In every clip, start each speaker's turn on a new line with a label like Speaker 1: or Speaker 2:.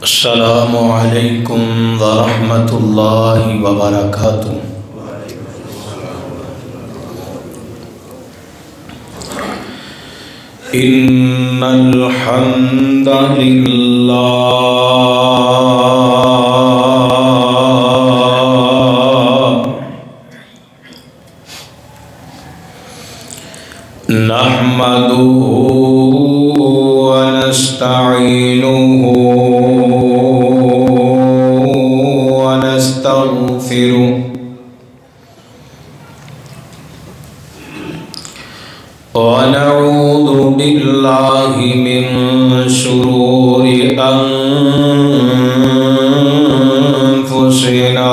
Speaker 1: السلام علیکم ورحمۃ اللہ وبرکاتہ۔ ان الحمد للہ نحمده ونستعینه ونستغفره ونعوذ بالله من شرور أنفسنا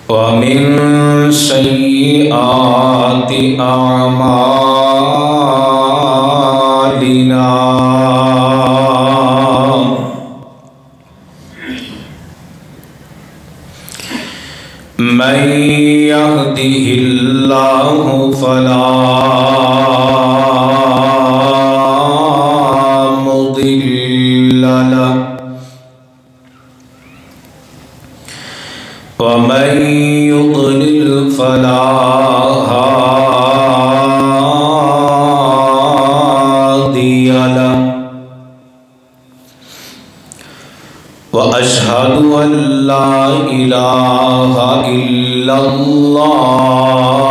Speaker 1: ومن سيئات أعمالنا من يهده الله فلا مضل له ومن يضلل فلا هادي له وأشهد أن لا إله إلا الله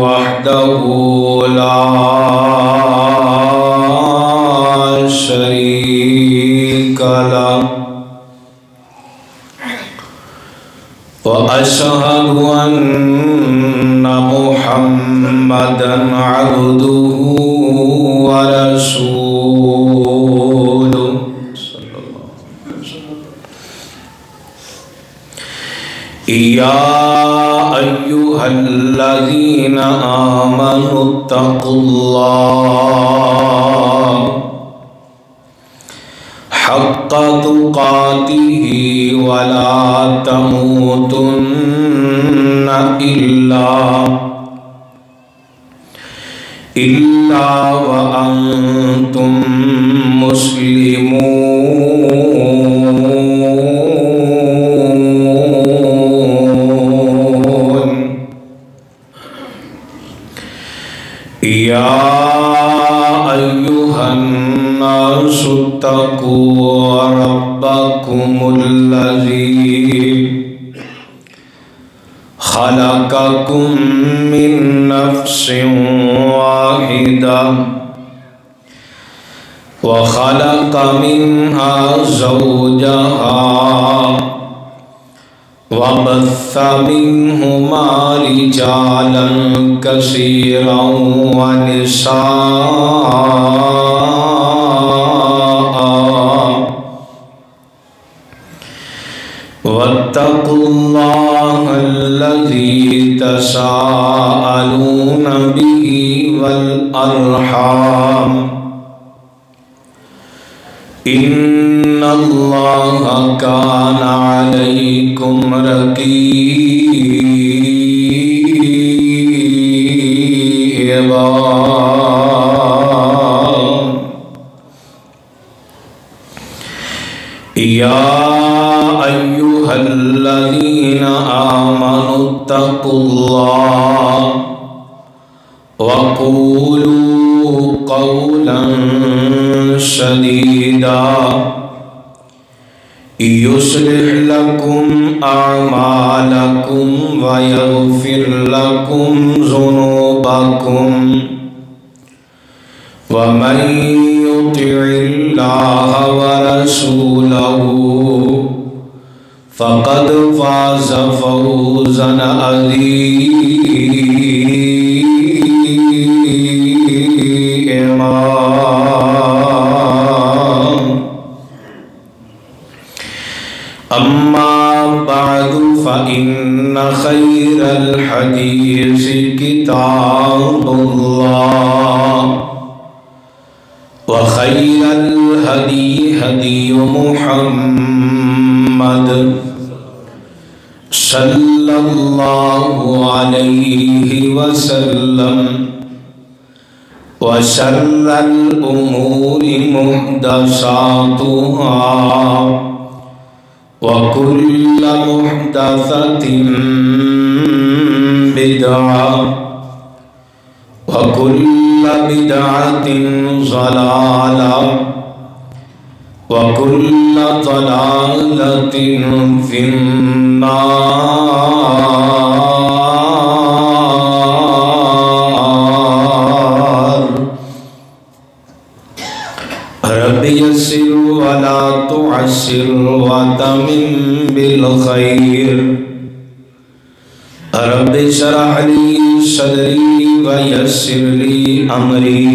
Speaker 1: وحده لا شريك له وأشهد أن محمدًا عبده ورسوله يا أيها الذين آمنوا اتقوا الله حق تقاته ولا تموتن إلا وأنتم مسلمون يا أيها الناس اتقوا ربكم الذي خلقكم من نفس واحدة وخلق منها زوجها وبث منهما رجالا كثيرا ونساء واتقوا الله الذي تساءلون به والأرحام إن الله كان عليكم رقيبا يا أيها الذين آمنوا اتقوا الله وقولوا قولا سديدا يصلح لكم أعمالكم ويغفر لكم ذنوبكم ومن يطع الله ورسوله فقد فاز فوزا عظيما أما بعد فإن خير الحديث كتاب الله وخير الهدي هدي محمد صلى الله عليه وسلم وشر الأمور محدثاتها وكل محدثة بدعة وكل بدعة ضلالة وكل ضلالة في النار. رب يسر ولا تعسر وتمم بالخير. رب اشرح لي صدري ويسر لي أمري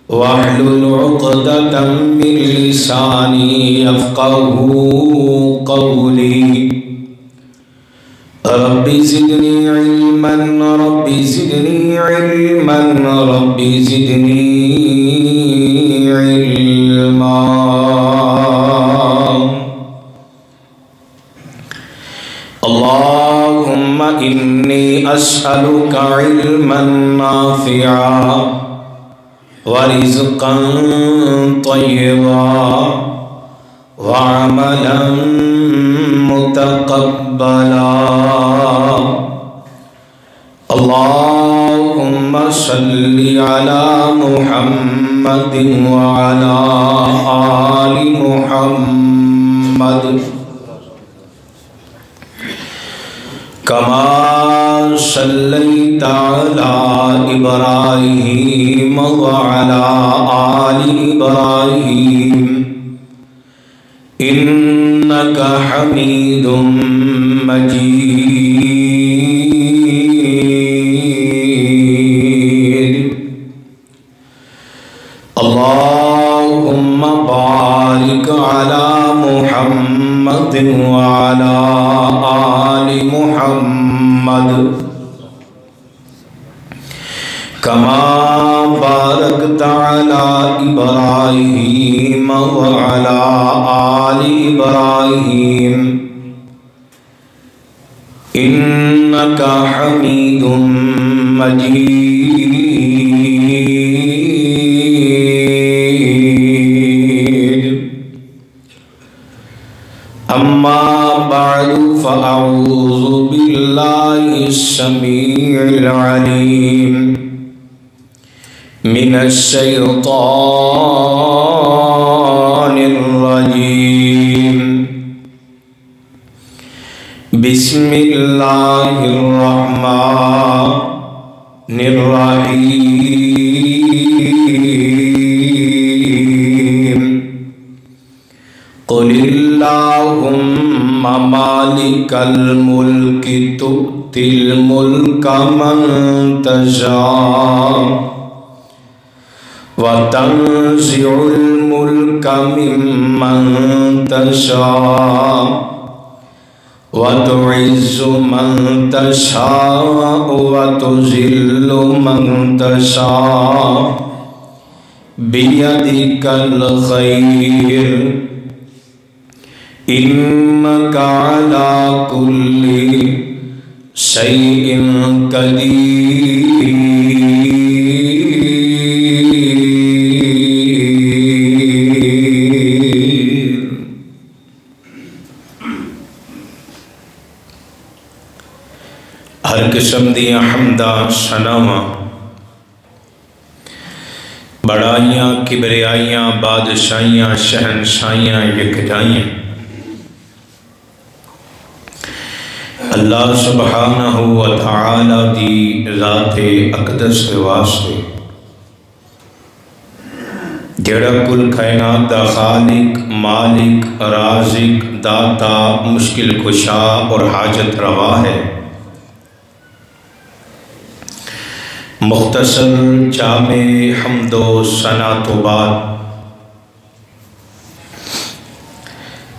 Speaker 1: واحلل عقدة من لساني يفقهوا قولي. رب زدني علما رب زدني علما رب زدني علما. اللهم إني أسألك علما نافعا ورزقا طيبا وعملا متقبلا. اللهم صل على محمد وعلى آل محمد كما صليت على إبراهيم وعلى آل إبراهيم إنك حميد مجيد. اللهم بارك على محمد وعلى آل محمد كما باركت على إبراهيم وعلى آل إبراهيم إنك حميد مجيد. أما بعد فأعوذ بالله السميع العليم من الشيطان الرجيم. بسم الله الرحمن الرحيم. قل اللهم مالك الملك تؤتي الملك من تشاء وتنزع الملك ممن تشاء وتعز من تشاء وتذل من تشاء بيدك الخير إنك على كل شيء قدير. ہر قسم دیا حمداں ثناواں بڑائیاں کبریائیاں بادشاہیاں شہنشاہیاں یکجائیاں اللہ سبحانہ و تعالی دی ذات اقدس کے واسطے جڑا کل کائنات دا خالق مالک رازق داتا مشکل کشا اور حاجت روا ہے. مختصر جامع حمد و ثنا تو بعد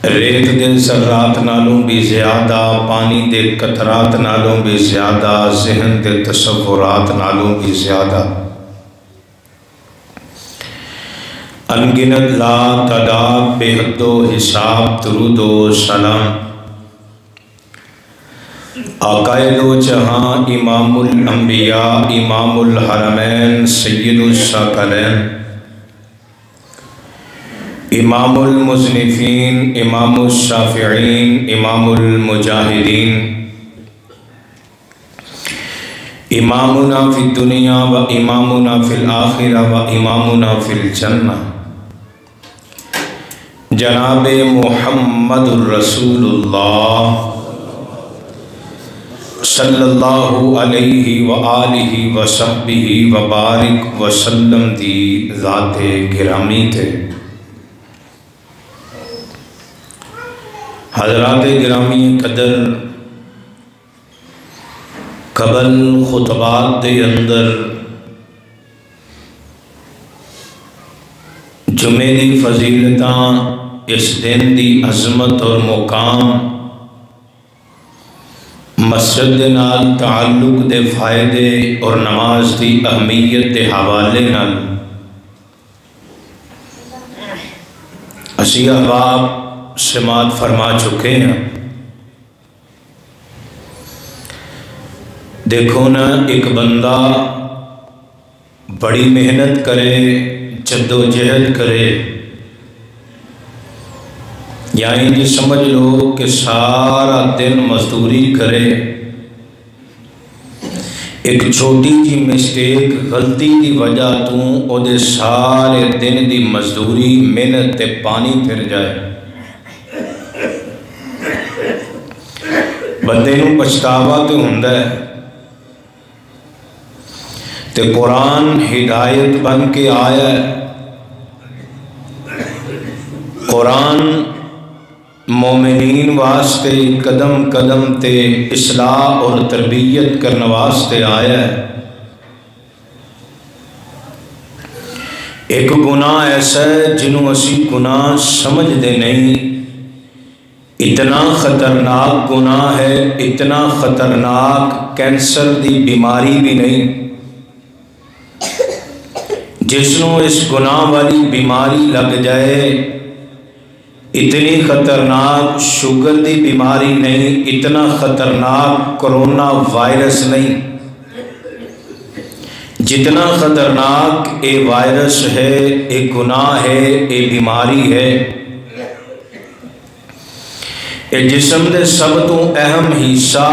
Speaker 1: ریت دے ذرات نالوں بھی زیادہ پانی دے قطرات نالوں بھی زیادہ ذہن دے تصورات نالوں بھی زیادہ انگنت لا تعداد بے حد و حساب درود و سلام آقائے دو جہاں امام الانبیاء امام الحرمین سید الثقلین امام المذنبین امام الشافعین امام المجاہدین امامنا فی الدنیا و امامنا فی الآخرہ و امامنا فی الجنہ جناب محمد الرسول اللہ صلی اللہ علیہ وآلہ وصحبہ وبارک وسلم دی ذات گرامی تھے۔ حضرات گرامی قدر قبل خطبات دے اندر جمعے دی فضیلتاں، اس دن دی عظمت اور مقام، مسجد دے نال تعلق دے فائدے اور نماز دی اہمیت دے حوالے نال اسی احباب سماعت فرما چکے ہیں۔ دیکھو نا، ایک بندہ بڑی محنت کرے، جد و جہد کرے، یعنی سمجھ لو کہ سارا دن مزدوری کرے، ایک چھوٹی جی مسٹیک غلطی دی وجہ تو او دے سارے دن دی مزدوری محنت تے پانی پھر جائے، بندے نوں پچھتاوا تے ہوندا ہے۔ تے قرآن ہدایت بن کے آیا ہے، قرآن مومنین واسطے قدم قدم تے اصلاح اور تربیت کرنے واسطے آیا ہے۔ ایک گناہ ایسا ہے جنہوں اسی گناہ سمجھ دے نہیں، اتنا خطرناک گناہ ہے، اتنا خطرناک کینسر دی بیماری بھی نہیں، جس نوں اس گناہ والی بیماری لگ جائے، اتنی خطرناک شوگر دی بیماری نہیں، اتنا خطرناک کرونا وائرس نہیں، جتنا خطرناک اے وائرس ہے، اے گناہ ہے، اے بیماری ہے۔ اے جسم دے سب تو اہم حصہ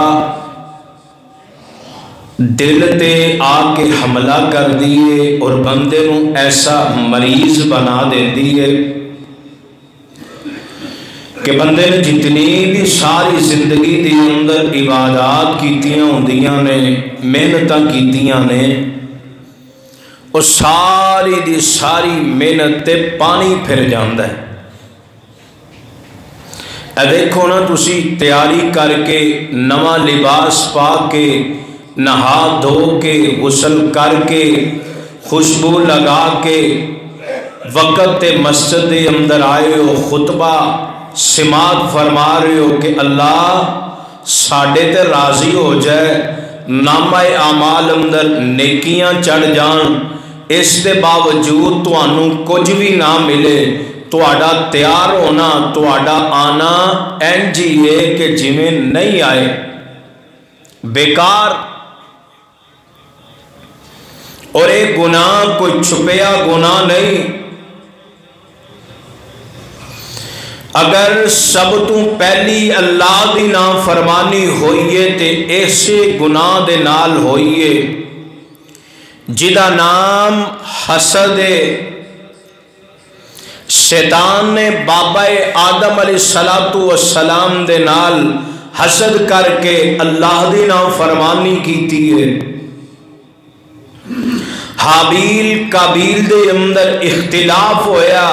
Speaker 1: دل تے آ کے حملہ کر دیئے اور بندے نوں ایسا مریض بنا دے دیئے کہ بندے نے جتنی بھی ساری زندگی دے اندر عبادات کیتیاں ہوندیاں نے، محنتاں کیتیاں نے، اور ساری دی ساری محنت تے پانی پھر جاندہ ہے۔ اے دیکھو نا، تسی تیاری کر کے نواں لباس پا کے نہا دھو کے غسل کر کے خوشبو لگا کے وقت تے مسجد دے اندر آئے ہو، خطبہ سماعت فرما رہے ہو کہ اللہ ساڈے تے راضی ہو جائے، نامہ اعمال اندر نیکیاں چڑھ جان، اس دے باوجود تانوں کچھ بھی نہ ملے، تہاڈا تیار ہونا، تہاڈا آنا انج ہی ہے کہ جویں نہیں آئے، بیکار۔ اور ایک گناہ کوئی چھپیا گناہ نہیں، اگر سب تو پہلی اللہ دی نافرمانی ہوئیے تے ایسے گناہ دے نال ہوئیے جدا نام حسد ہے۔ شیطان نے بابا آدم علیہ السلام دے نال حسد کر کے اللہ دی نافرمانی کیتی ہے۔ حابیل قابیل دے اندر اختلاف ہویا،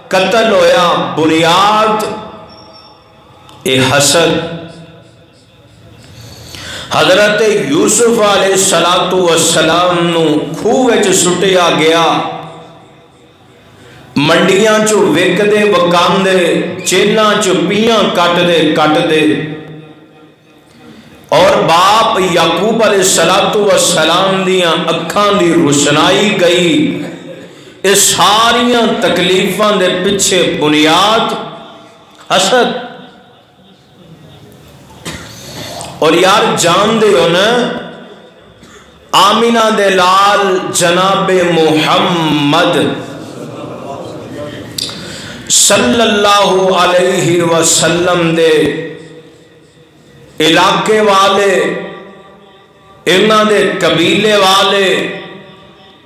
Speaker 1: قتل ہویا، بنیاد اے حسد۔ حضرت یوسف علیہ السلام نو کھوہ وچ سٹیا گیا، منڈیاں چو وک دے وکاندے، چیلاں چو پیاں کٹ دے، اور باپ یعقوب علیہ السلام دیاں اکھاں دی روشنائی گئی اس ساریاں تکلیفاں دے پیچھے بنیاد حسد۔ اور یار جان دے ہو نا آمینہ دے لال جناب محمد صلی اللہ علیہ وسلم دے علاقے والے، انہاں دے قبیلے والے،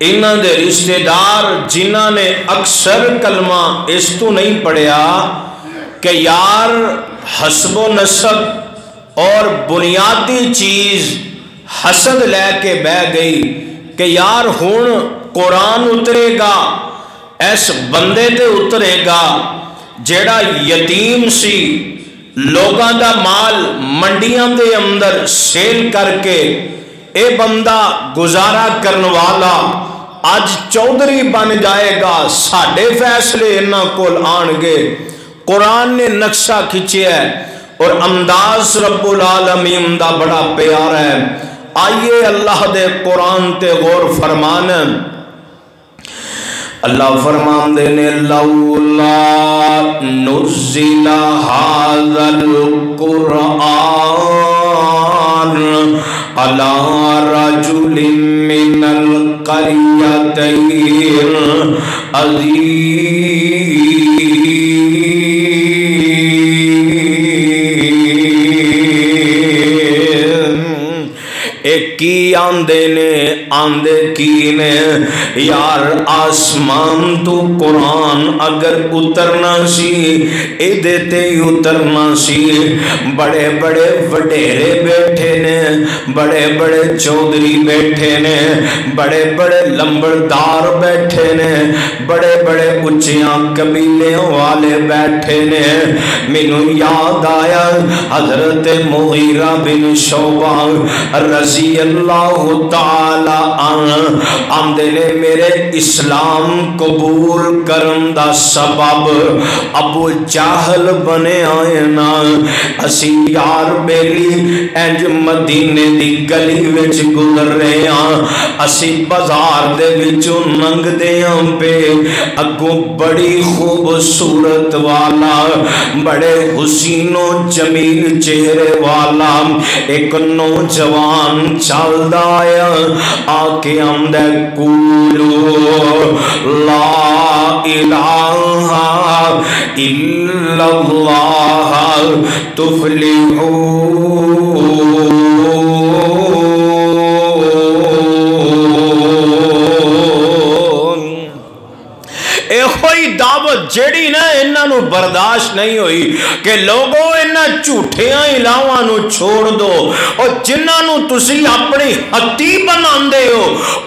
Speaker 1: انہاں دے رشتہ دار جنہاں نے اکثر کلمہ اس تو نہیں پڑھیا کہ یار حسب و نسب اور بنیادی چیز حسد لے کے بہ گئی کہ یار ہون قرآن اترے گا اس بندے تے اترے گا جیڑا یتیم سی، لوگاں دا مال منڈیاں دے اندر سیل کر کے اے بندہ گزارا کرن والا آج چودھری بن جائے گا، ساڑھے فیصلے انہاں کول آن گے۔ قرآن نے نقشہ کھچیا ہے اور انداز رب العالمین دا بڑا پیارا ہے۔ آئیے اللہ دے قرآن تے غور فرمان۔ اللہ فرمان دینے لولا نزل هذا القرآن على رجل من القريتين عظيم۔ کی آندے کی نے یار آسمان تو قرآن اگر اترنا سی ایدے تے اترنا سی، بڑے بڑے وڈیرے بیٹھے نے، بڑے بڑے چودھری بیٹھے نے، بڑے بڑے لمبردار بیٹھے نے، بڑے بڑے اچیاں قبیلے والے بیٹھے نے۔ مینوں یاد آیا حضرت مغیرہ بن شعبہ رضی اللہ تعالی عنہ آمدے نے میرے اسلام قبول کرن دا سبب ابو جہل بنے آئے نا۔ اسی یار بیلی انج مدینے دی گلی وچ گزر رہے ہیں، اسی بازار دے وچوں لنگ دے ہم پہ اگوں بڑی خوبصورت والا، بڑے حسین و جمیل چہرے والا ایک نوجوان چلدا آیا، آکے آمدے قولو لا الہ الا اللہ تفلحون۔ اے ہوئی دعوت جیڑی نا انہاں نو برداشت نہیں ہوئی کہ لوگوں انہاں جھوٹیاں الہاواں نو چھوڑ دو، اور جنہاں نو تسی اپنی ہتھی بناندے ہو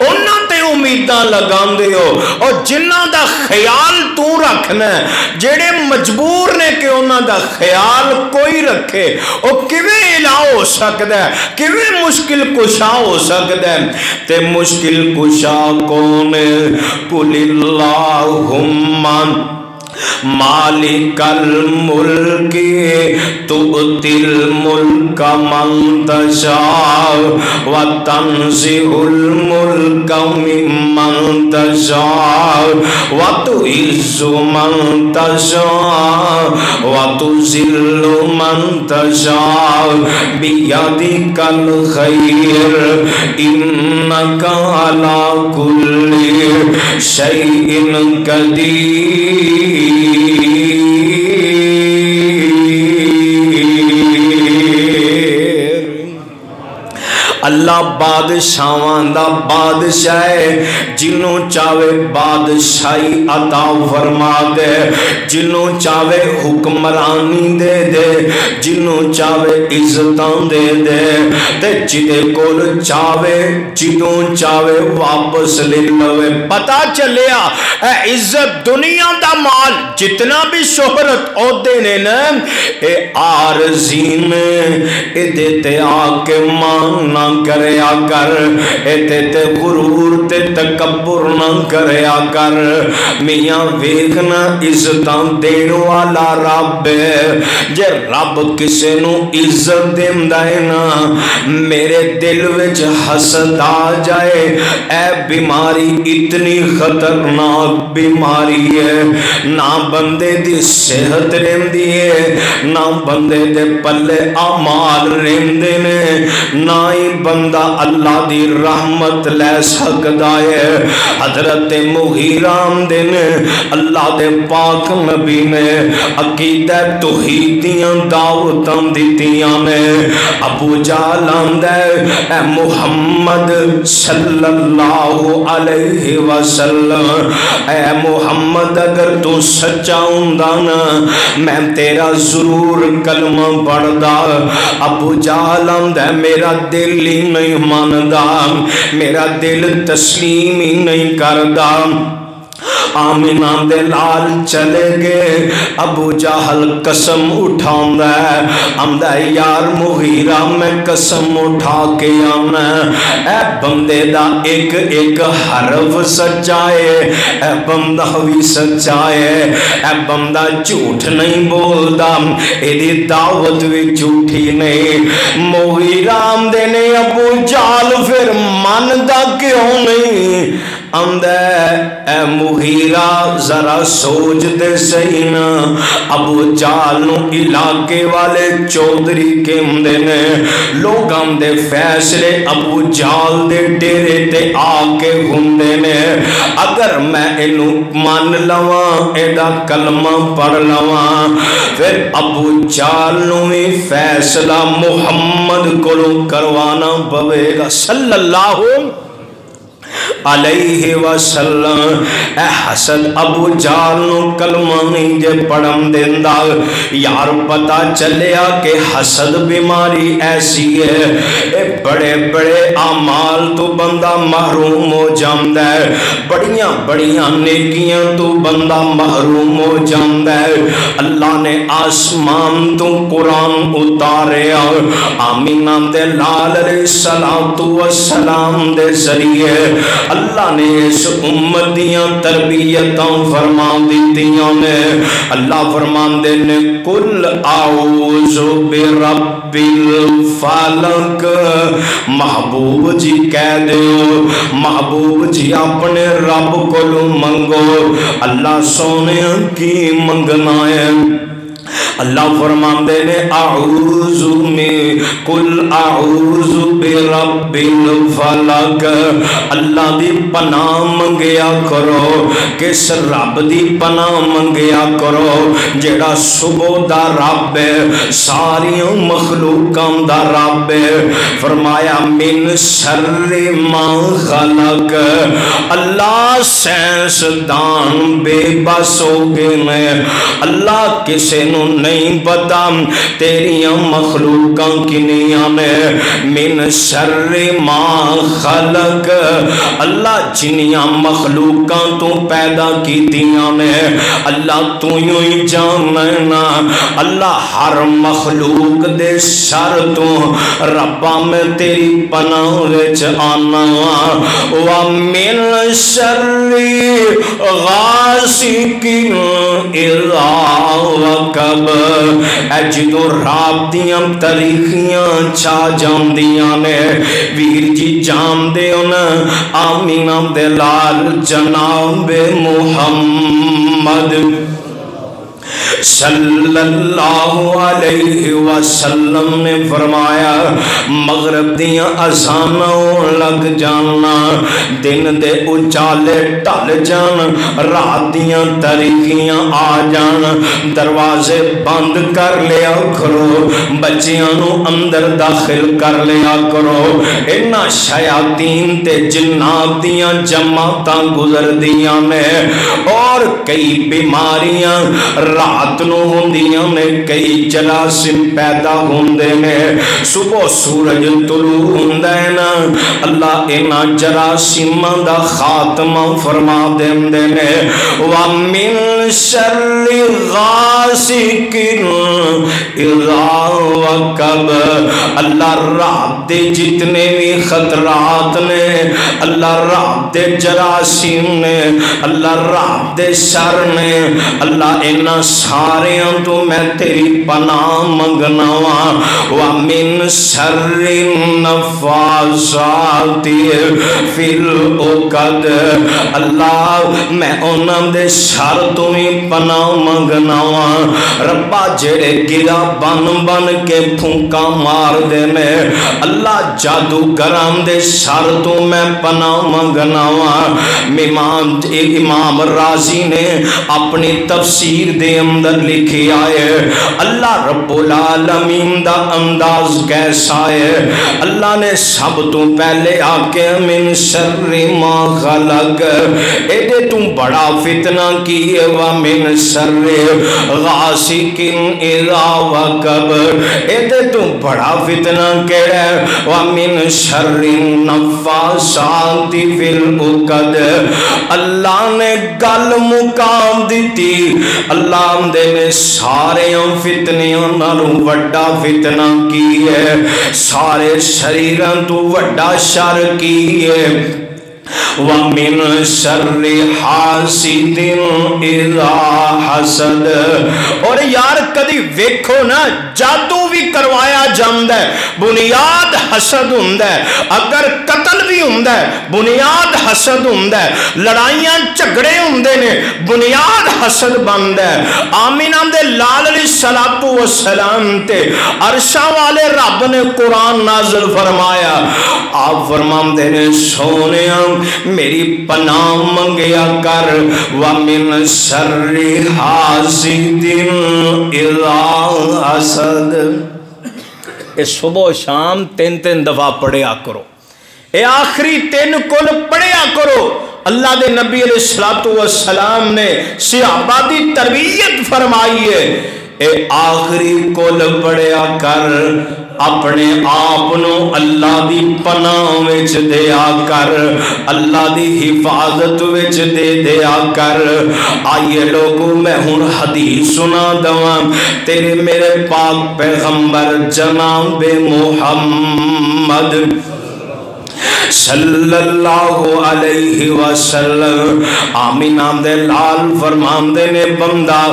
Speaker 1: انہاں تے امیداں لگاندے ہو، اور جنہاں دا خیال تو رکھنا ہے، جیڑے مجبور نے کہ انہاں دا خیال کوئی رکھے، او کیویں الہ ہو سکدا ہے، کیویں مشکل کشا ہو سکدا ہے؟ تے مشکل کشا کون ہے؟ قل اللہم مالک الملک تؤتی الملک من تشاء وتنزع الملک ممن تشاء وتعز من تشاء وتذل من تشاء بیدک الخیر انک علی کل شیء قدیر۔ اللہ بادشاہاں دا بادشاہ ہے، جنوں چاہے بادشاہی عطا فرما دے، جنوں چاہے حکمرانی دے دے، جنوں چاہے عزتاں دے دے، تے جدے کول چاہے جدوں چاہے واپس لے لوے۔ پتہ چلیا اے عزت دنیا دا مال جتنا بھی شہرت عہدے نے نا اے عارضی نے، اے دیتے آکے ماننا کر کریا کر، تے غرور تے تکبر نہ کریا کر۔ میاں ویکھنا عزتاں دین والا رب ہے، جے رب کسے نو عزت دیندا ہے نا، میرے دل وچ حسد آ جائے، اے بیماری اتنی خطرناک بیماری ہے، نہ بندے دی صحت رہندی ہے، نہ بندے دے پلے اعمال رہندے نے، نہ ہی بندہ اللہ دی رحمت لے سکدا ہے۔ حضرت مغیرہ دے نے اللہ دے پاک نبی نے عقیدہ توحید دیاں دعوتاں دتیاں نے۔ ابو جہل آندا ہے اے محمد صلی اللہ علیہ وسلم، اے محمد اگر تو سچا ہوندا نا میں تیرا ضرور کلمہ پڑھدا۔ ابو جہل آندا ہے میرا دل ہی نہیں ماندا، میرا دل تسلیم ہی نہیں کردا۔ آمینہ دے لال چلے گئے، ابو جہل قسم اٹھاؤں ہے، آمدہ یار مغیرہ میں قسم اٹھا کے آنا، اے بندے دا ایک ایک حرف سچائے، اے بندہ بھی سچائے، اے بندہ جھوٹ نہیں بولدا، ایدی دعوت بھی جھوٹی نہیں۔ مغیرہ آمدے نے ابو جہل پھر ماندا کیوں نہیں؟ اے مغیرہ ذرا سوچ دے صحیح نا، ابو جہل نو علاقے والے چودھری کہندے نے، لوگاں دے فیصلے ابو جہل دے ڈیرے تے آ کے ہوندے نے، اگر میں اینو مان لواں ایدا کلمہ پڑھ لواں پھر ابو جہل نو بھی فیصلہ محمد کو کروانا پوے گا صلی اللہ علیہ وسلم۔ اے حسد ابو جہل نو کلمہ نہیں جے پڑھن دیندا، یار پتہ چلیا کہ حسد بیماری ایسی ہے، اے بڑے بڑے اعمال تو بندہ محروم ہو جاندا ہے، بڑیاں بڑیاں نیکیاں تو بندہ محروم ہو جاندا ہے۔ اللہ نے آسمان تو قرآن اتاریا، آمینہ دے لال علیہ السلام دے ذریعے اللہ نے اس امت دیاں تربیتاں فرما دیتیاں نے۔ اللہ فرماندے نے قل اعوذ برب الفلق، محبوب جی کہہ دیو، محبوب جی اپنے رب کو منگو۔ اللہ سونے کی منگنا ہے؟ اللہ فرماندے نے اعوذ میں قل اعوذ برب الفلق، اللہ دی پناہ منگیا کرو، کس رب دی پناہ منگیا کرو جیڑا صبح دا رب ہے، ساری مخلوقاں دا رب ہے۔ فرمایا من شر ما خلق، اللہ سائنس دان بے بس ہو گئے میں، اللہ کسے نو نہیں پتا تیریاں مخلوقاں کنیاں میں، من شر ما خلق، اللہ جنیاں مخلوقاں تو پیدا کیتیاں میں، اللہ تو یوں ہی جاننا، اللہ ہر مخلوق دے شر تو ربا میں تیری پناہ وچ آنا، وَمِن شَرِّ غَاسِقٍ إِذَا وَقَبَ، اے جدو رات دیاں تاریخیاں چھا جاندیاں نے، ویر جی جان دے نا آمینہ دے لال جناب محمد صلی اللہ علیہ وسلم نے فرمایا مغرب دیاں اذانوں لگ جانا، دن دے اجالے ٹل جان، رات دیاں تاریکیاں آ جان، دروازے بند کر لیا کرو، بچیاں نو اندر داخل کر لیا کرو، انہا شیاطین تے جنات دیاں جماعتاں گزر دیاں نے، اور کئی بیماریاں رات نو ہوندیاں نے، کئی جراثیم پیدا ہوندے نے، صبح سورج طلوع ہوندا ہے نا، اللہ انہاں جراثیماں دا خاتمہ فرما دیندے نے۔ وَمِن شر غاسق اذا وقب، اللہ رات دے جتنے بھی خطرات نے، اللہ رات دے جراثیم نے، اللہ رات دے شر نے، اللہ انہاں ساریاں تو میں تیری پناہ منگنا وا۔ وَمِن شَرِّ النَّفَّاثَاتِ فِي الْعُقَدِ، اللہ میں انہاں دے شر تو بھی پناہ منگنا وا۔ ربا جڑے گرا بن بن کے پھونکا مار دے میں، اللہ جادوگراں دے شر تو میں پناہ منگنا وا۔ امام رازی نے اپنی تفسیر دے اندر لکھی آئے، اللہ رب العالمین دا انداز کیسا ہے، اللہ نے سب تو پہلے آکے من شر ما خلق، ایڈے تو بڑا فتنہ کی ہے، وَمِن شَرِّ غَاسِقٍ اِذَا وَقَبَ، ایڈے تو بڑا فتنہ کہہ ہے، وَمِن شَرِّ النَّفَّاثَاتِ فِي الْعُقَدِ، اللہ نے گل مقام دیتی، اللہ نے سارے فتنیاں نالوں وڈا فتنہ کی ہے، سارے شریراں تو وڈا شر کی ہے۔ وَمِن شَرِّ حَاسِدٍ اِذَا حَسَدَ، اور یار کدی ویکھو نا جادو بھی کروایا جاندہ ہے، بنیاد حسد ہوندہ ہے، اگر قتل بھی ہوندہ ہے بنیاد حسد ہوندہ ہے، لڑائیاں جھگڑے ہوندے نے بنیاد حسد بندہ ہے۔ آمینہ دے لال علیہ السلام تے عرشہ والے رب نے قرآن نازل فرمایا، آپ فرماندے نے سونیاں میری پناہ منگیا کر، وَمِن شَرِّ حَاسِدٍ اِذَا حَسَدَ، اے صبح و شام تین دفعہ پڑھیا کرو، اے آخری 3 کل پڑھیا کرو۔ اللہ دے نبی علیہ السلام نے صحابہ دی تربیت فرمائی ہے، اے آخری کل پڑھیا کر، اپنے آپنو اللہ دی پناہ وچ دیا کر، اللہ دی حفاظت وچ دے دیا کر۔ آئیے لوگوں میں ہن حدیث سنا دواں، تیرے میرے پاک پیغمبر جناب محمد صلی اللہ علیہ وسلم آمینہ دے لال فرماندے نے، بندہ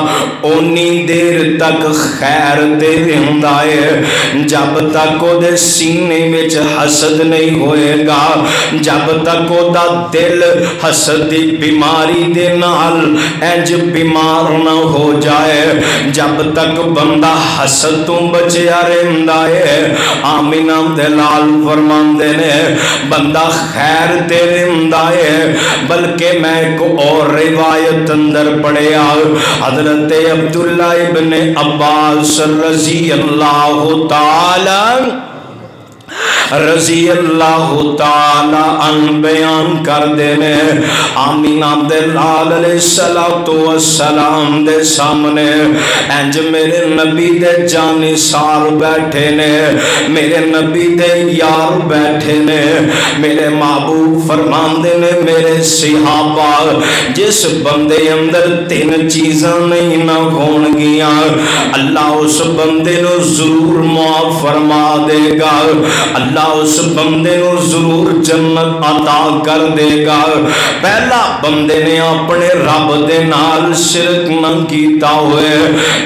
Speaker 1: اونی دیر تک خیر دے رہندا ہے جب تک او دے سینے وچ حسد نہیں ہوئے گا، جب تک او دا دل حسد دی بیماری دے نال انج بیمار نہ ہو جائے، جب تک بندہ حسد تو بچیا رہندا ہے۔ آمینہ دے لال فرماندے نے، بندہ خیر تیرے اندائے، بلکہ میں ایک اور روایت اندر پڑھیا، حضرت عبداللہ ابن عباس رضی اللہ تعالی عنہ بیان کر دینے، آمینہ دے لال علیہ السلام دے سامنے انج میرے نبی دے جانی سار بیٹھے نے، میرے نبی دے یار بیٹھے نے، میرے محبوب فرمان دے نے، میرے صحابہ جس بندے اندر 3 چیزاں نہیں نہ ہون گیا، اللہ اس بندے نو ضرور معاف فرما دے گا، اللہ اس بندے نو ضرور جنت عطا کر دے گا۔ پہلا بندے نے اپنے رب دے نال شرک نہ کیتا ہوئے،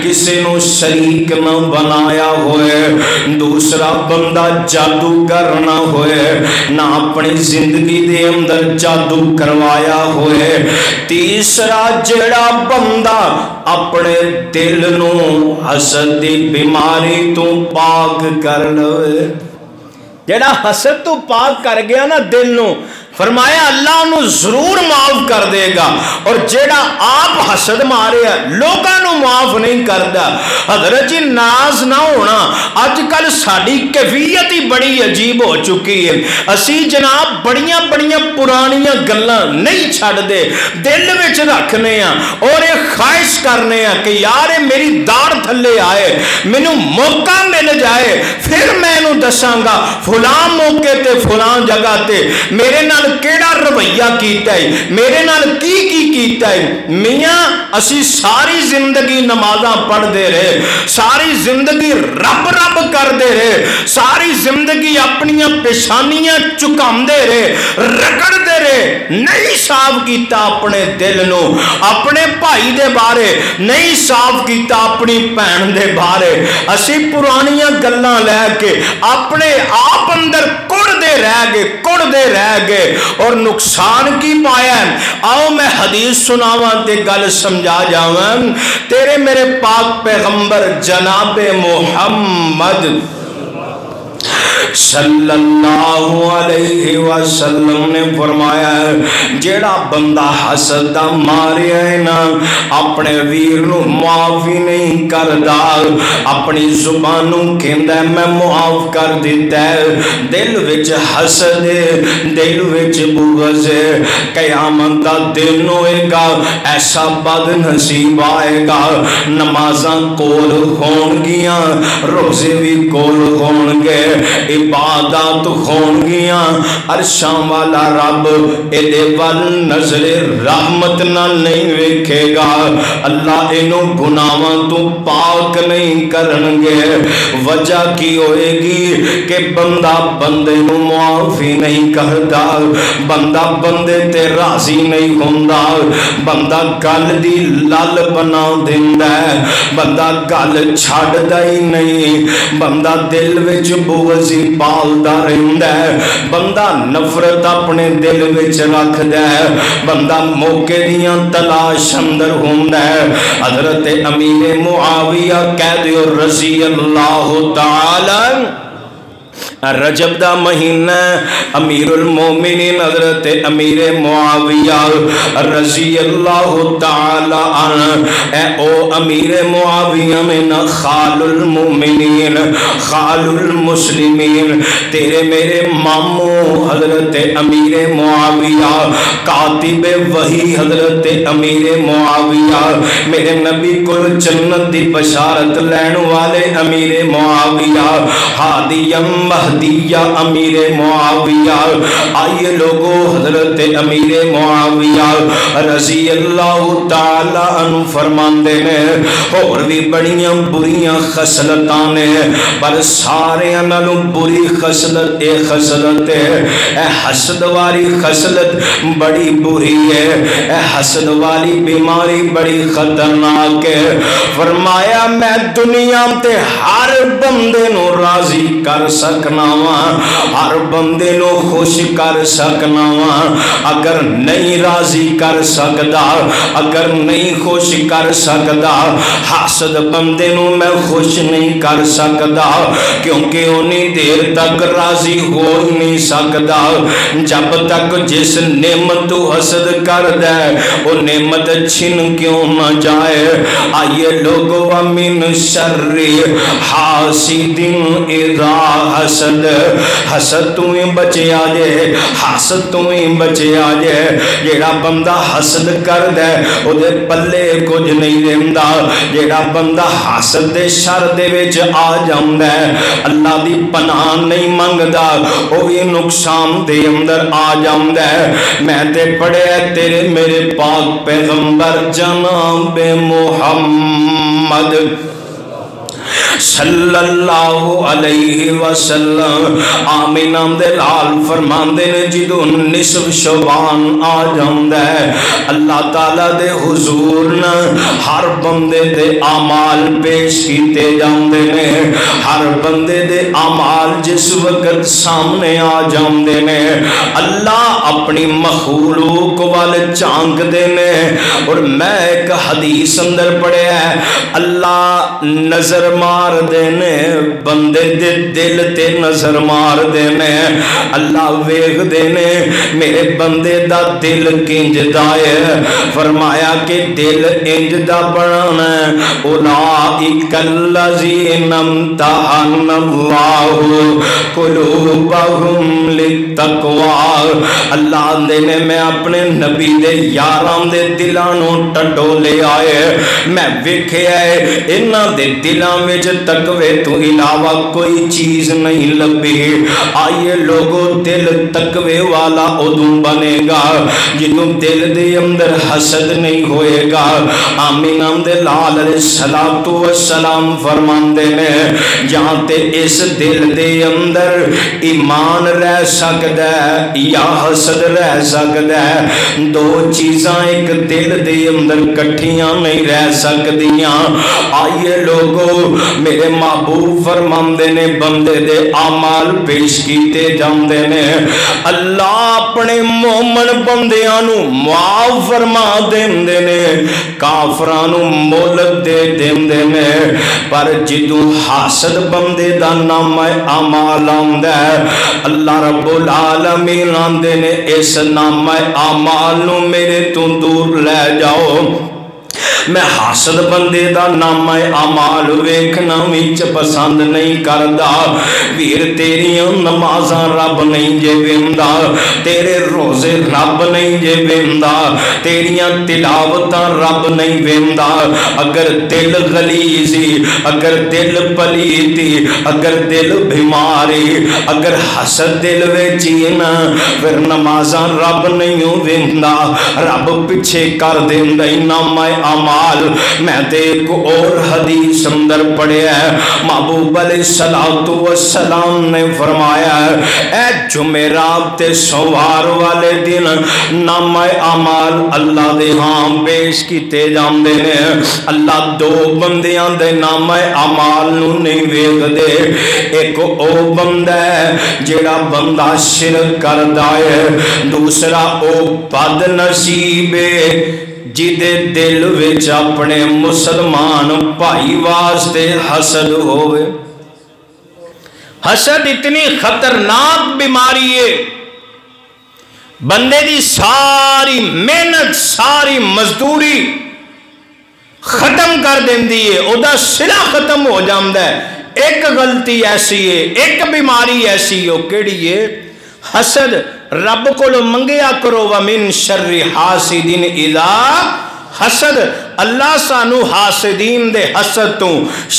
Speaker 1: کسی نو شریک نہ بنایا ہوئے، دوسرا بندہ جادوگر نہ ہوئے، نہ اپنی زندگی دے اندر جادو کروایا ہوئے، تیسرا جڑا بندہ اپنے دل نو حسد دی بیماری تو پاک کر لوے، جڑا حسد تو پاک کر گیا نا دل نو، فرمایا اللہ انہوں ضرور معاف کر دے گا، اور جیڑا آپ حسد مارے ہیں لوگاں نو معاف نہیں کردا۔ حضرت جی ناز نہ ہونا، آج کل ساڑی کیفیت ہی بڑی عجیب ہو چکی ہے، اسی جناب بڑیاں بڑیاں پرانیاں گلاں نہیں چھڑ دے، دل وچ رکھنے ہیں اور ایک خواہش کرنے ہیں کہ یار میری دار تھلے آئے، مینوں موقع مل جائے، پھر میں انہوں دساں گا فلاں موقع تے فلاں جگہ تے میرے نال کیڑا رویہ کیتا ہے، میرے نال کی کیتا ہے۔ میاں اسی ساری زندگی نمازاں پڑھ دے رہے، ساری زندگی رب رب کر دے رہے، ساری زندگی اپنی پیشانیاں چکام دے رہے، رگڑ دے رہے، نہیں صاف کیتا اپنے دل نو، اپنے بھائی دے بارے نہیں صاف کیتا، اپنی بہن دے بارے اسی پرانیاں گلاں لے کے اپنے آپ اندر کڑ دے رہ گئے اور نقصان کی پایا ہے۔ آؤ میں حدیث سناواں تے گل سمجھا جاواں۔ تیرے میرے پاک پیغمبر جناب محمد صلی اللہ علیہ وسلم نے فرمایا ہے جیڑا بندہ حسد دا ماریا ہے نا اپنے ویر نو معافی نہیں کردا، اپنی زبانوں کہندا ہے میں معاف کر دیتا ہے، دل وچ حسد ہے، دل وچ بغض ہے، قیامت دا دن ہوئے گا ایسا بد نصیب آئے گا، نمازاں کول ہون گیاں، روزے بھی کول ہون گے، عبادات ہون گیاں، عرشاں والا رب ایدے ول نظر رحمت نہ نہیں ویکھے گا، اللہ انہوں گناہاں تو پاک نہیں کرن گے۔ وجہ کی ہوئے گی کہ بندہ بندے نو معافی نہیں کردا، بندہ بندے تے راضی نہیں ہوندا، بندہ گل دی لال بنا دیندا ہے، بندہ گل چھڈدا ہی نہیں، بندہ دل وچ بغض پالدا رہندا ہے، بندہ نفرت اپنے دل وچ رکھدا ہے، بندہ موقع دیاں تلاش اندر ہوندا ہے۔ حضرت امیر معاویہ کہہ دیو رضی اللہ تعالی رجب دا مہینہ امیر المومنین حضرت امیر معاویہ رضی اللہ تعالی عنہ اے او امیر معاویہ من خال المومنین خال المسلمین، تیرے میرے ماموں حضرت امیر معاویہ کاتب وحی حضرت امیر معاویہ، میرے نبی کو جنت دی بشارت لین والے امیر معاویہ، ہادیم مہدیہ امیر معاویہ، آئیے لوگو حضرت امیر معاویہ رضی اللہ تعالیٰ عنہ فرماندے نے اور بھی بڑیاں بریاں خصلتاں نے پر سارے انہوں بری خصلت اے خصلت ہے، اے حسد والی خصلت بڑی بری ہے، اے حسد والی بیماری بڑی خطرناک ہے۔ فرمایا میں دنیا تے ہر بندے نو راضی کر سکنا وا، ہر بندے نو خوش کر سکنا وا، اگر نہیں راضی کر سکدا، اگر نہیں خوش کر سکدا، حسد بندے نو میں خوش نہیں کر سکدا، کیونکہ انہی دیر تک راضی ہو نہیں سکدا جب تک جس نعمت تو حسد کر دے وہ نعمت چھن کیوں نہ جائے۔ آئیے لوگو ومن شر حاسد اذا حسد، حسد تو ہی بچے آجے، حسد تو ہی بچے آجے، جیڑا بندہ حسد کر دے او دے پلے کچھ نہیں دیندہ، جیڑا بندہ حسد دے شر دے وچ آ جاندہ ہے اللہ دی پناہ نہیں منگدا او بھی نقصان دے اندر آ جاندہ ہے۔ میں تے پڑھے تیرے میرے پاک پیغمبر جناب محمد صلی اللہ علیہ وسلم آمین دلال فرماندے نے جدو نصف شعبان آ جاندہ ہے اللہ تعالیٰ دے حضور نے ہر بندے دے اعمال پیش کیتے جاندے نے، ہر بندے دے اعمال جس وقت سامنے آ جاندے نے اللہ اپنی مخلوق والے چانک دے نے۔ اور میں ایک حدیث اندر پڑھے ہے اللہ نظر مار دینے بندے دے دل تے نظر مار دینے، اللہ ویغ دینے میرے بندے دا دل کنج دائے، فرمایا کہ دل انج دا بڑھانا اولئک الذین امتحن اللہ قلوبہم للتقوی، اللہ دینے میں اپنے نبی دے یاران دے دلانوں ٹڈو لے آئے، میں وکھے آئے انہاں دے دلان وچ تقوی تو علاوہ کوئی چیز نہیں لبھی۔ آئیے لوگوں دل تقوی والا ادوں بنے گا جدوں دل دے اندر حسد نہیں ہوئے گا۔ آمینہ دے لال علیہ السلام فرماندے نے جہاں تے اس دل دے اندر ایمان رہ سکتا ہے یا حسد رہ سکتا ہے، دو چیزاں ایک دل دے اندر کٹھیاں نہیں رہ سکدیاں۔ آئیے لوگوں میرے محبوب فرماندے نے بندے دے اعمال پیش کیتے جاندے نے، اللہ اپنے مومن بندیاں نو معاف فرما دیندے نے، کافراں نو مہلت دے دیندے نے، پر جدوں حاسد بندے دا نامہ اعمال آندا ہے اللہ رب العالمین آندے نے اس نامہ اعمال نو میرے تو دور لے جاؤ، میں حاسد بندے دا نامہ اعمال ویکھنا وچ پسند نہیں کردا۔ ویر تیریاں نمازاں رب نہیں جے ویندا، تیرے روزے رب نہیں جے ویندا، تیریاں تلاوتاں رب نہیں ویندا۔ اگر دل غلیظی، اگر دل پلیتی، اگر دل بیماری، اگر حسد دل وچ نا پھر نمازاں رب نہیں ویندا، رب پیچھے کر دیندا نامہ اعمال۔ میں تے ایک اور حدیث اندر پڑھیا ہے، محبوب علیہ السلام نے فرمایا ہے اے جمعرات تے سوار والے دن نامہ اعمال اللہ دے ہاں پیش کیتے جاندے نے۔ اللہ دو بندیاں دے نامہ اعمال نو نہیں ویکھدے، ایک او بندہ ہے جیڑا بندہ شرک کردا ہے، دوسرا او بد نصیب ہے جدے دل وچ اپنے مسلمان بھائی واسطے حسد ہوئے۔ حسد اتنی خطرناک بیماری ہے، بندے دی ساری محنت ساری مزدوری ختم کر دیندی ہے، او دا صلہ ختم ہو جاندا ہے۔ ایک غلطی ایسی ہے، ایک بیماری ایسی ہے، کیڑی ہے؟ حسد۔ رب کو منگیا کرو ومن شر حاسدین اذا حسد، اللہ سانو حاسدین دے حسد تو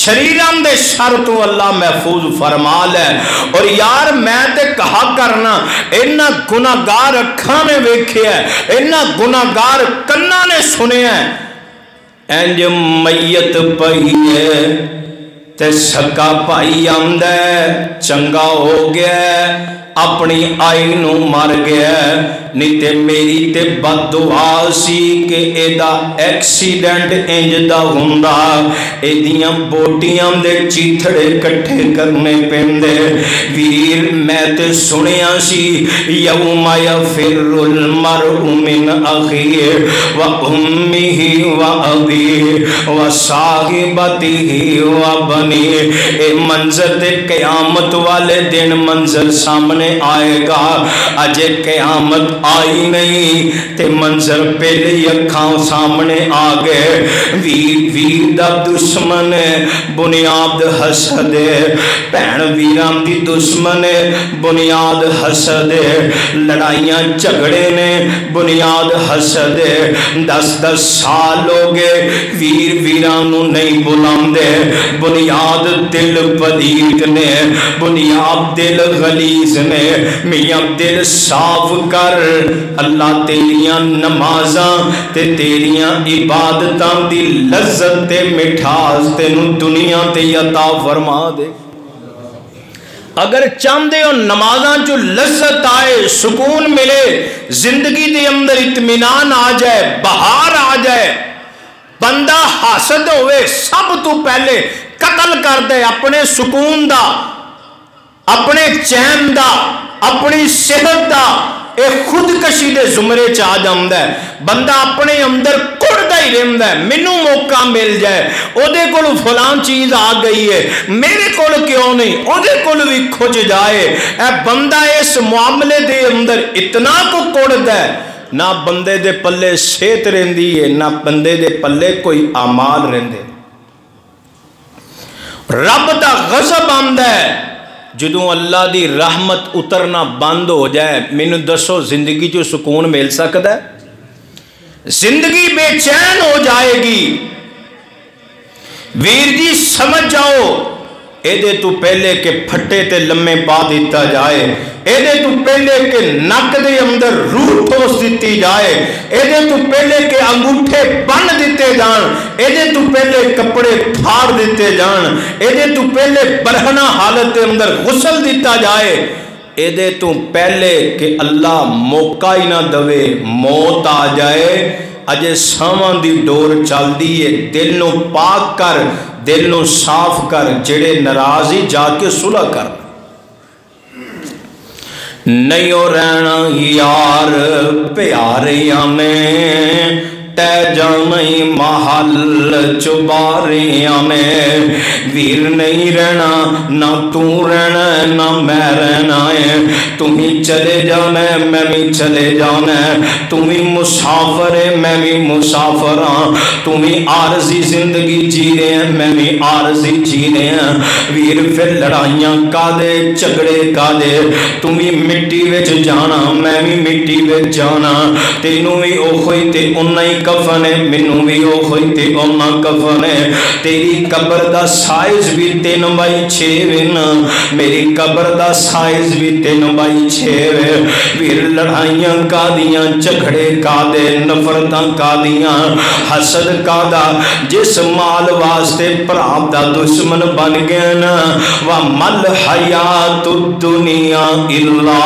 Speaker 1: شریران دے شر تو اللہ محفوظ فرما لے۔ اور یار میں تے کہا کرنا انہا گناہگار اکھاں نے ویکھے ہے، انہا گناہگار کنہ نے سنے ہیں، انج میت پئی ہے تے سکا پائی آمدہ چنگا ہو گیا اپنی آئی نو مر گیا، نہیں تے میری تے بد دعا سی کہ ایدہ ایکسیڈنٹ انج دا ہوندا، ایدیاں بوٹیاں دے چیتھڑے کٹھے کرنے پیندے۔ ویر میں تے سنیا سی یوم یفر المرء من اخیہ و امہ و ابیہ و صاحبتہ و بنیہ، اے منظر تے قیامت والے دن منظر سامنے آئے گا، اجے قیامت آئی نہیں تے منظر پہلے اکھاں سامنے آگئے۔ ویر دا دشمن بنیاد حسد، بہن ویران دی دشمن بنیاد حسد، لڑائیاں جھگڑے نے بنیاد حسد۔ 10 سال ہو گئے ویر ویرانو نہیں بلاندے، بنیاد دل پلیت نے، بنیاد دل غلیظ نے۔ میاں دل صاف کر، اللہ تیریاں نمازاں تے تیریاں عبادتاں دی لذت تے مٹھاس تینوں دنیا تے عطا فرما دے۔ اگر چاندے ہو نمازاں جو لذت آئے، سکون ملے، زندگی دے اندر اطمینان آ جائے، بہار آ جائے، بندہ حاسد ہوئے سب تو پہلے قتل کر دے اپنے سکون دا، اپنے چین دا، اپنی صحت دا، ایک خودکشی دے زمرے چاہ جاندہ ہے۔ بندہ اپنے اندر کڑدا ہی رہندا ہے، مینوں موقع مل جائے، او دے کول فلان چیز آ گئی ہے، میرے کول کیوں نہیں، او دے کول بھی کھج جائے۔ اے بندہ اس معاملے دے اندر اتنا کو کڑدا ہے، نہ بندے دے پلے صحت رہندی ہے، نہ بندے دے پلے کوئی اعمال رہندے۔ رب دا غضب آندا ہے جدوں اللہ دی رحمت اترنا بند ہو جائے۔ مینوں دسو زندگی جو سکون مل سکتا ہے؟ زندگی بے چین ہو جائے گی۔ ویر جی سمجھ جاؤ ایدے تو پہلے کہ پھٹے تے لمے پا دیتا جائے، ایدے تو پہلے کہ نک دے اندر روح ٹھوس دیتی جائے، ایدے تو پہلے کہ انگوٹھے بن دیتے جان، ایدے تو پہلے کپڑے پھاڑ دیتے جان، ایدے تو پہلے برہنہ حالت دے اندر غسل دیتا جائے، ایدے تو پہلے کہ اللہ موقع ہی نہ دوے موت آ جائے، اجے سامان دی ڈور چل دیئے، دل نو پاک کر، دل نو صاف کر، جڑے ناراضی جا کے صلح کر، نہیں ہو رہنا یار پیاریاں نے ٹہ جانی محل چباریاں نے، ویر نہیں رہنا نہ تو رہنا نہ میں رہنا ہے، تمہیں چلے جانا ہے میں بھی چلے جانا ہے، تمہیں مسافر ہے میں بھی مسافر ہاں، تمہیں عارضی زندگی جی رہے ہیں میں بھی عارضی جی رہے ہیں، ویر پھر لڑائیاں کا دے جھگڑے کا دے، تمہیں مٹی وچ جانا میں بھی مٹی وچ جانا، تینوں بھی اوہی تے انہی کفن ہے، منوں بھی اوہی تے انہا کفن ہے، تیری قبر دا سائز بھی 3x6 وینا، میری قبر دا سائز بھی 3x6 وے، ویر لڑائیاں کا دیاں جھگڑے کا دے نفرتاں کا دیاں حسد کا دا، جس مال واسطے پراب دا دشمن بن گیا نا، وَمَلْ حَيَاتُ الدُّنِيَا إِلَّا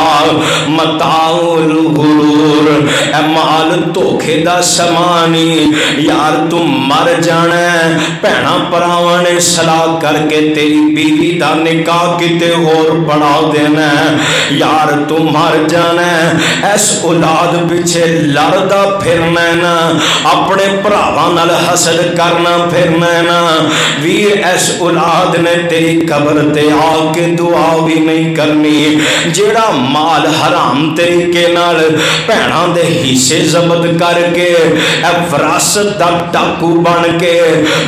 Speaker 1: مَتَاعُ الْغُرُورِ، اے مال دھوکے دا سمانی، یار تم مر جانا ہے، پہنا پراواں نے صلاح کر کے تیری بیوی دا نکاح کتے اور بڑھا دینا ہے، یار تم مر جانا ہے، ایس اولاد پچھے لڑدا پھرنا ہے نا، اپنے پراواں نال حسد کرنا پھرنا ہے نا، ویر ایس اولاد نے تیری قبر تے آ کے دعا بھی نہیں کرنی، جیڑا مال حرام طریقے نال پہنا دے حصے ضبط کر کے وراثت دا ڈاکو بن کے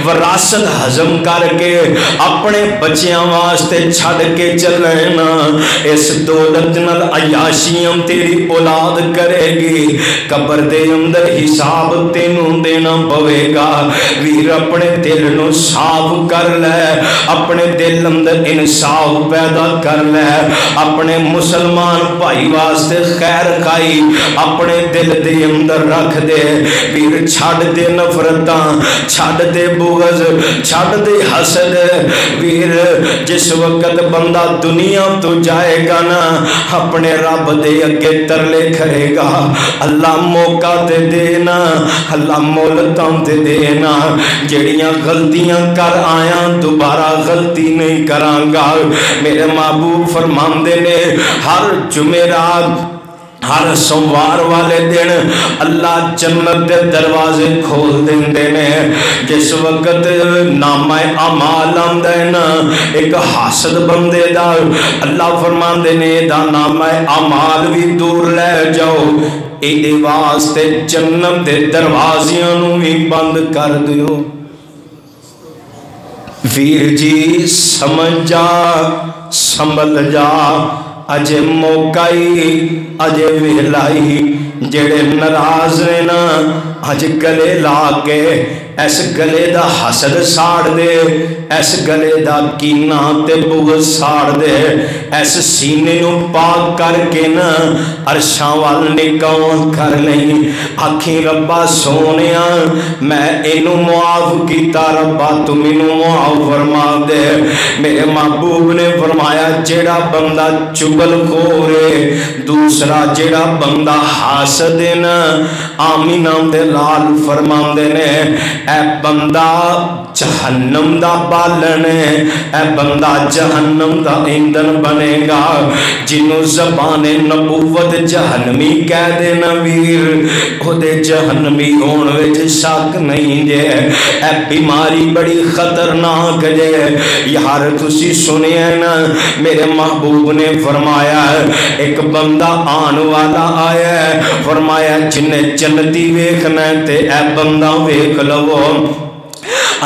Speaker 1: وراثت ہضم کر کے اپنے بچیاں واسطے چھڑ کے چلنا، اس دولت نال عیاشیاں تیری اولاد کرے گی، قبر دے اندر حساب تینوں دینا پوے گا، ویر اپنے دل نو صاف کر لے، اپنے دل اندر انصاف پیدا کر لے، اپنے مسلمان بھائی واسطے خیر خائی اپنے دل دے اندر رکھ دے، ویر چھڑ دے نفرتاں، چھڑ دے بغض، چھڑ دے حسد، ویر جس وقت بندہ دنیا تو جائے گا نا، اپنے رب دے اگے ترلے کرے گا، اللہ موقع دے دینا، اللہ مولتاں دے دینا، جڑیاں غلطیاں کر آیا دوبارہ غلطی نہیں کرانگا، میرے محبوب فرماندے نے ہر جمعرات ہر سوموار والے دن اللہ جنت دے دروازے کھول دیندے نے، جس وقت نامہ اعمال آندا ہے نا ایک حاسد بندے دا، اللہ فرماندے نے دا نامہ اعمال بھی دور لے جاؤ، ایدے واسطے جنت دے دروازیاں نو بھی بند کر دیو، ویر جی سمجھ جا سنبھل جا، اجے موقعی اجے ویلائی، جڑے ناراض نے نا اج گلے لا کے اس گلے دا حسد ساڑ دے، اس گلے دا کینہ تے بغض ساڑ دے، اس سینے نو پاک کر کے نا عرشاں وال نگاہ کر لیں، آکھیں ربا سونیا میں اینو معاف کیتا، ربا تم اینو معاف فرما دے، میرے محبوب نے فرمایا جیڑا بندہ چگل خورے، دوسرا جیڑا بندہ حاسد نا، آمینہ دے لال فرما دے نے، اے بندہ جہنم دا بالن ہے، اے بندہ جہنم دا ایندھن بنے گا، جنوں زبان نبوت جہنمی کہہ دے نویر خودے جہنمی ہون وچ شک نہیں جے، اے بیماری بڑی خطرناک جے، یار تسی سنیا نا میرے محبوب نے فرمایا ایک بندہ آن والا آیا ہے، فرمایا جنہیں جنتی ویکھنا تے اے بندہ ویکھ لو،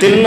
Speaker 1: 3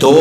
Speaker 1: 2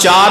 Speaker 1: 4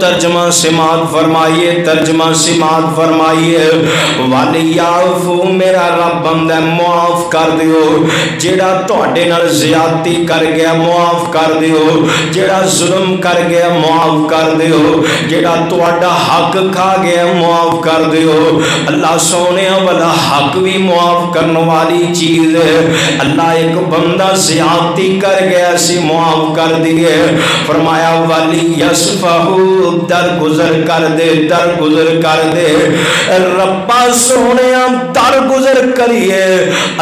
Speaker 1: ترجمہ سماعت فرمائیے، ترجمہ سماعت فرمائیے۔ وَلْيَعْفُوا میرا رب بندہ معاف کر دیو، جیڑا تواڈے نال زیادتی کر گیا معاف کر دیو، جیڑا ظلم کر گیا معاف کر دیو، جیڑا تواڈا حق کھا گیا معاف کر دیو۔ اللہ سونے والا حق بھی معاف کرنے والی چیز ہے۔ اللہ ایک بندہ زیادتی کر گیا سی معاف کر دیے، فرمایا وَلْيَصْفَحُوا درگزر کر دے، درگزر کر دے۔ ربا سونے درگزر کریے،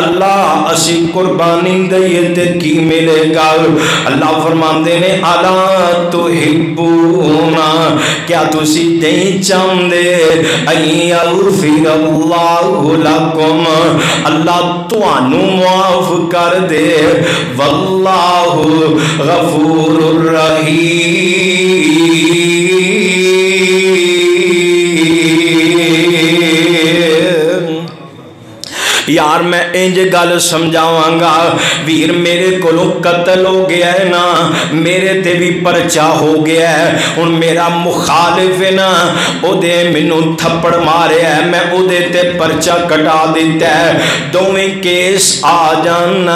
Speaker 1: اللہ اسی قربانی دئیے تے کی ملے گا؟ اللہ فرماندے نے الا تحبون، کیا تسی نہیں چاہندے ان یغفر اللہ لکم، اللہ تانوں معاف کر دے، واللہ غفور الرحیم۔ یار میں انج گل سمجھاواں گا، ویر میرے کولوں قتل ہو گیا ہے نا، میرے تے بھی پرچا ہو گیا ہے، ہن میرا مخالف ہے نا، او دے مینوں تھپڑ ماریا ہے، میں او دے تے پرچا کٹا دیتا ہے، دوویں کیس آ جان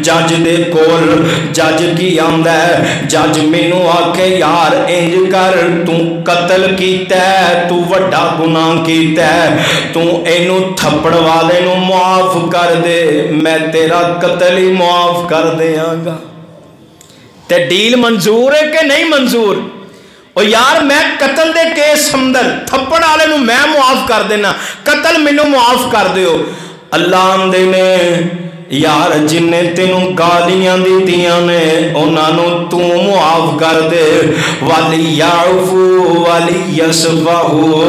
Speaker 1: جج دے کول۔ جج کی آندا ہے؟ جج مینوں آکھے یار انج کر، تو قتل کیتا ہے، تو وڈا گناہ کیتا ہے، تو اینوں تھپڑ والے نوں معاف کر دے، میں تیرا قتل ہی معاف کر دیاں گا۔ تے ڈیل منظور ہے کہ نہیں منظور؟ او یار میں قتل دے کیس اندر تھپڑ والے نوں میں معاف کر دینا، قتل مینوں معاف کر دیو۔ اللہ آندے نے یار جن نے تینوں گالیاں دیتیاں نے انہاں نوں تو معاف کر دے، وَلْيَعْفُوا وَلْيَصْفَحُوا،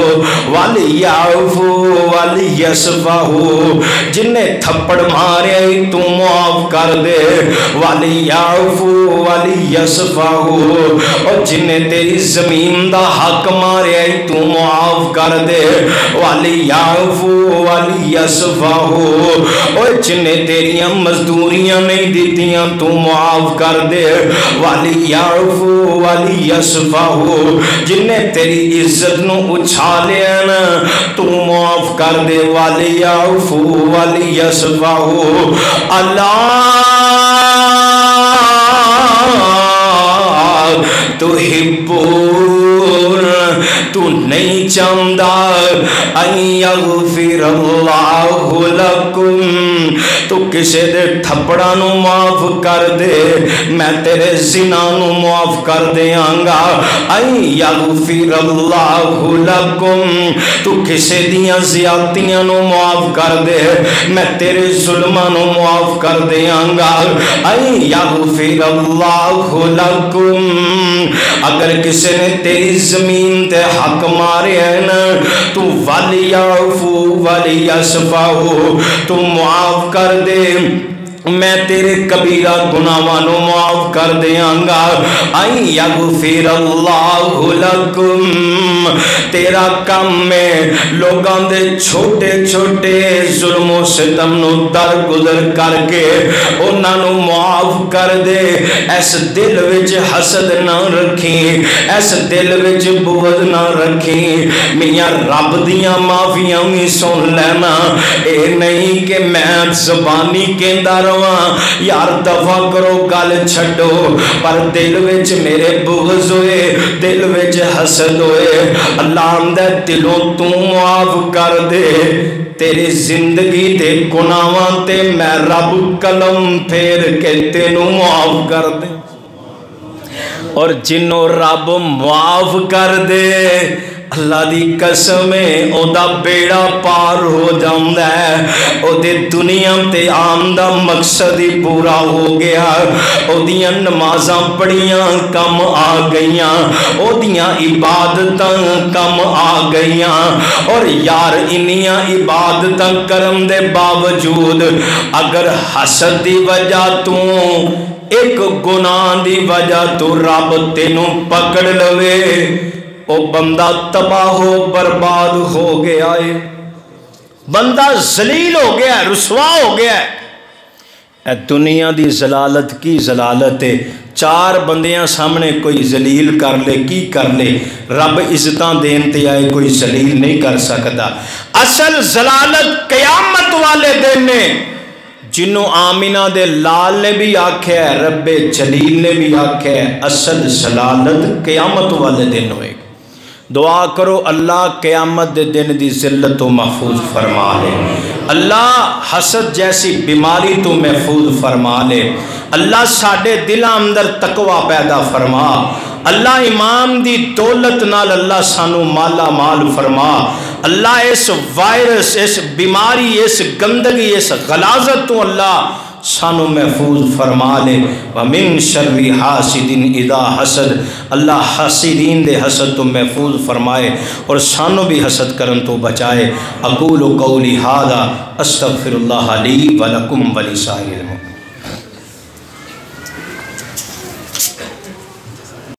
Speaker 1: وَلْيَعْفُوا وَلْيَصْفَحُوا، جن نے تھپڑ مارے تو معاف کر دے، وَلْيَعْفُوا وَلْيَصْفَحُوا، اور جن نے تیری زمین دا حق مارے تو معاف کر دے، وَلْيَعْفُوا وَلْيَصْفَحُوا، اور جن نے تیری مزدوریاں نہیں دیتیاں تو معاف کر دے، وَلْيَعْفُوا وَلْيَصْفَحُوا، جن نے تیری عزت نو اچھالیا نا تو معاف کر دے، وَلْيَعْفُوا وَلْيَصْفَحُوا۔ اللہ تحبون، تو نہیں چاہتا ان یغفر اللہ لکم، تو کسے دے تھپڑا نو معاف کر دے، میں تیرے زنا نو معاف کر دیاں گا، ان یغفر اللہ لکم، تو کسے دیاں زیادتیاں نو معاف کر دے، میں تیرے ظلماں نو معاف کر دیاں گا، ان یغفر اللہ لکم۔ اگر کسے نے تیری زمین تے حق مارے ہیں نا تو وَلْيَعْفُوا وَلْيَصْفَحُوا، تو معاف کر دے، میں تیرے کبیرہ گناہاں نو معاف کر دیاں گا، ان یغفر اللہ لکم۔ تیرا کم میں لوگاں دے چھوٹے چھوٹے ظلم و ستم نو درگزر کر کے انہاں نو معاف کر دے، اس دل وچ حسد نہ رکھی، اس دل وچ بغض نہ رکھی، میاں رب دیاں معافیاں بھی سن لینا، اے نہیں کہ میں زبانی کہندا رہاں یار دفع کرو گل چھڈو، پر دل وچ میرے بغض ہوئے، دل وچ حسد ہوئے، اللہ آندا دلوں تو معاف کر دے، تیری زندگی دے گناہاں تے میں رب قلم پھیر کے تینوں معاف کر دے۔ اور جنوں رب معاف کر دے اللہ دی قسم ہے او دا بیڑا پار ہو جاندہ ہے، او دے دنیا تے آن دا مقصد ہی پورا ہو گیا، او دیاں نمازاں پڑھیاں کم آ گئیاں، او دیاں عبادتاں کم آ گئیاں، اور یار انیاں عبادتاں کرم دے باوجود اگر حسد دی وجہ تو ایک گناہ دی وجہ تو رب تینوں پکڑ لوے، او بندہ تباہ و برباد ہو گیا ہے، بندہ ذلیل ہو گیا ہے، رسوا ہو گیا ہے۔ اے دنیا دی ضلالت کی ضلالت ہے، چار بندیاں سامنے کوئی ذلیل کر لے کی کر لے، رب عزتاں دین تے آئے کوئی ذلیل نہیں کر سکتا۔ اصل ذلالت قیامت والے دن نے، جنوں آمینہ دے لال نے بھی آکھیا ہے، رب جلیل نے بھی آکھیا ہے، اصل ذلالت قیامت والے دن ہوئے گی۔ دعا کرو اللہ قیامت دے دن دی ذلت تو محفوظ فرما لے، اللہ حسد جیسی بیماری تو محفوظ فرما لے، اللہ ساڈے دلاں اندر تقوی پیدا فرما، اللہ امام دی دولت نال اللہ سانو مالا مال فرما، اللہ اس وائرس، اس بیماری، اس گندگی، اس غلاظت تو اللہ سانو محفوظ فرما لے۔ وَمِن شَرِّ حَاسِدٍ اِذَا حَسَد، اللہ حاسدین دے حسد تو محفوظ فرمائے اور سانو بھی حسد کرن تو بچائے۔ اقول قولی ھذا استغفر اللہ لی ولکم ولسائر المؤمنین۔